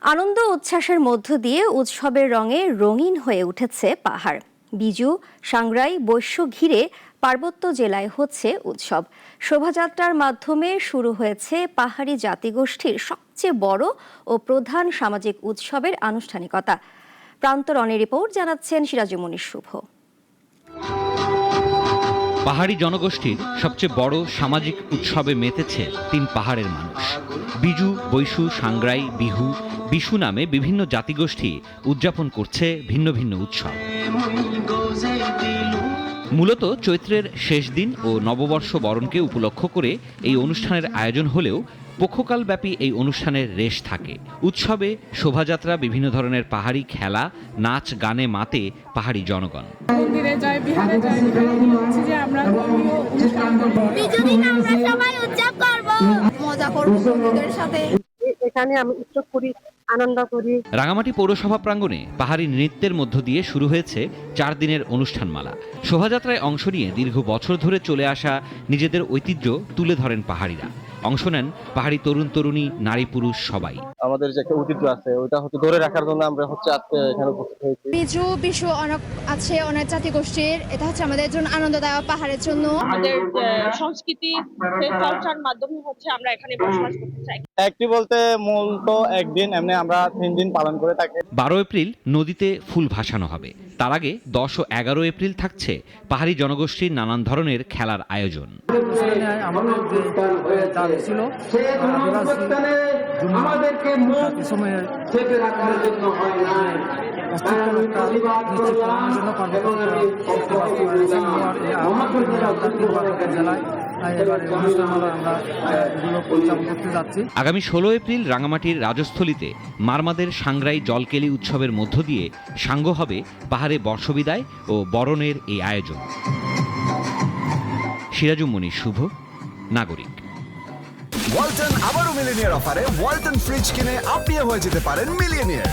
আনন্দ উচ্ছ্বাসের মধ্য দিয়ে উৎসবের রঙে রঙিন হয়ে উঠেছে পাহাড়। বিজু, সাংগ্রাই, বৈশ্য ঘিরে পার্বত্য জেলায় হচ্ছে উৎসব। শোভাযাত্রার মাধ্যমে শুরু হয়েছে পাহাড়ি জাতিগোষ্ঠীর সবচেয়ে বড় ও প্রধান সামাজিক উৎসবের আনুষ্ঠানিকতা। প্রান্তরণে রিপোর্ট জানাচ্ছেন সিরাজুমনির শুভ। পাহাড়ি জনগোষ্ঠীর সবচেয়ে বড় সামাজিক উৎসবে মেতেছে তিন পাহাড়ের মানুষ। বিজু, বৈশু, সাংগ্রাই, বিহু, বিশু নামে বিভিন্ন জাতিগোষ্ঠী উদযাপন করছে ভিন্ন ভিন্ন উৎসব। মূলত চৈত্রের শেষ দিন ও নববর্ষ বরণকে উপলক্ষ করে এই অনুষ্ঠানের আয়োজন হলেও পক্ষকালব্যাপী এই অনুষ্ঠানের রেশ থাকে। উৎসবে শোভাযাত্রা, বিভিন্ন ধরনের পাহাড়ি খেলা, নাচ গানে মাতে পাহাড়ি জনগণ। মন্দিরে যায়, বিহারে যায়, যে আমরা ধর্মীয় অনুষ্ঠান করব, আমরা সবাই উদযাপন করব, মজা করব বন্ধুদের সাথে। এখানে আমি উৎসব করি, আনন্দ করি। রাঙামাটি পৌরসভা প্রাঙ্গণে পাহাড়ি নৃত্যের মধ্য দিয়ে শুরু হয়েছে 4 দিনের অনুষ্ঠানমালা। শোভাযাত্রায় অংশ নিয়ে দীর্ঘ বছর ধরে চলে আসা নিজেদের ঐতিহ্য তুলে ধরেন পাহাড়িরা। অংশ নেন পাহাড়ি তরুণ তরুণী, নারী পুরুষ সবাই। আমাদের যে একটা ঐতিহ্য আছে ওটা ধরে রাখার জন্য আমরা আজকে এখানে উপস্থিত হয়েছি। বিজু, বিশু অনেক আছে, অনেক জাতিগোষ্ঠীর। এটা হচ্ছে আমাদের জন্য আনন্দদায়ক, পাহাড়ের জন্য। আমাদের সংস্কৃতি চর্চার মাধ্যমে আমরা এখানে বসবাস করতে চাই। একটি বলতে মূলত একদিন, এমনি আমরা 3 দিন পালন করে থাকি। 12 এপ্রিল নদীতে ফুল ভাসানো হবে। তার আগে 10 ও 11 এপ্রিল থাকছে পাহাড়ি জনগোষ্ঠীর নানান ধরনের খেলার আয়োজন। আগামী 16 এপ্রিল রাঙামাটির রাজস্থলীতে মারমাদের সাংগ্রাই জলকেলি উৎসবের মধ্য দিয়ে সাঙ্গ হবে পাহাড়ে বর্ষবিদায় ও বরণের এই আয়োজন। সিরাজুমনির শুভ, নাগরিক। ওয়ালটন আবারও মিলিনিয়ার অফারে ওয়ালটন ফ্রিজ কিনে আপনিও হয়ে যেতে পারেন মিলিয়নিয়ার।